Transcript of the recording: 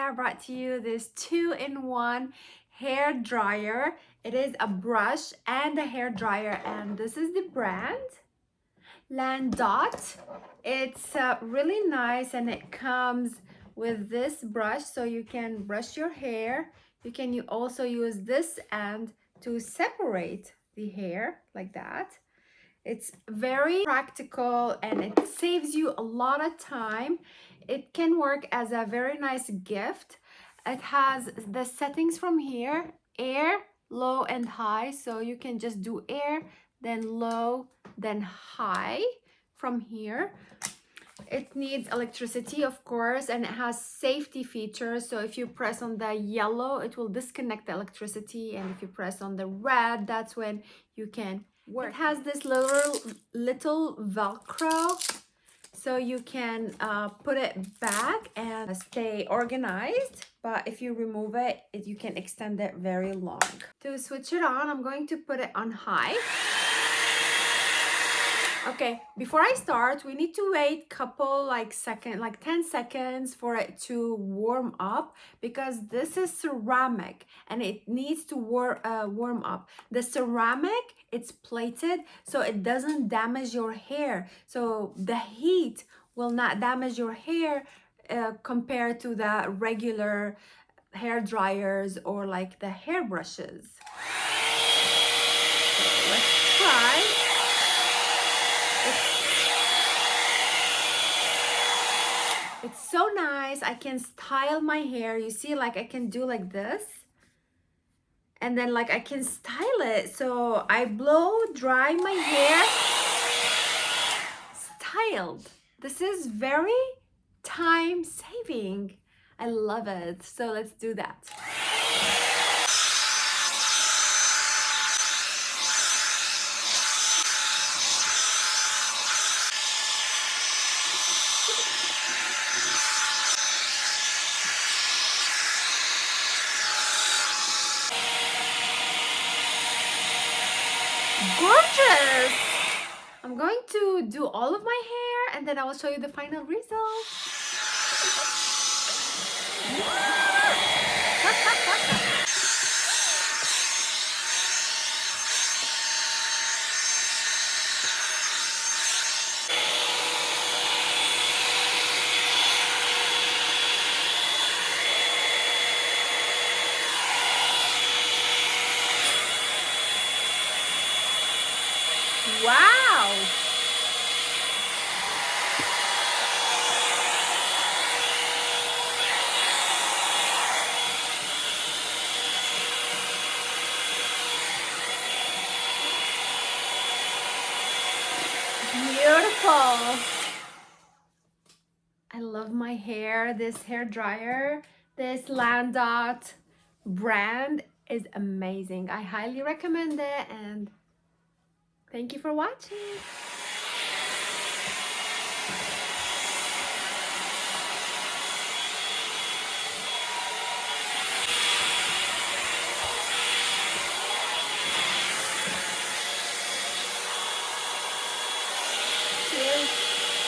I brought to you this 2-in-1 hair dryer. It is a brush and a hair dryer, and this is the brand Landot. It's really nice, and it comes with this brush so you can brush your hair. You also use this end to separate the hair like that. It's very practical and it saves you a lot of time. It can work as a very nice gift. It has the settings from here: air, low, and high. So you can just do air, then low, then high from here. It needs electricity, of course, and it has safety features. So if you press on the yellow, it will disconnect the electricity, and if you press on the red, that's when you can work. It has this little Velcro, so you can put it back and stay organized. But if you remove it, you can extend it very long. To switch it on, I'm going to put it on high. Okay, before I start, we need to wait couple like 10 seconds for it to warm up, because this is ceramic and it needs to warm up. The ceramic, it's plated so it doesn't damage your hair. So the heat will not damage your hair compared to the regular hair dryers or like the hair brushes. So let's try. It's so nice. I can style my hair. You see, like I can do like this, and then like I can style it. So I blow dry my hair, styled. This is very time saving. I love it. So let's do that. Gorgeous! I'm going to do all of my hair and then I will show you the final result. Wow! Beautiful! I love my hair. This hair dryer, this Landot brand is amazing. I highly recommend it, and thank you for watching.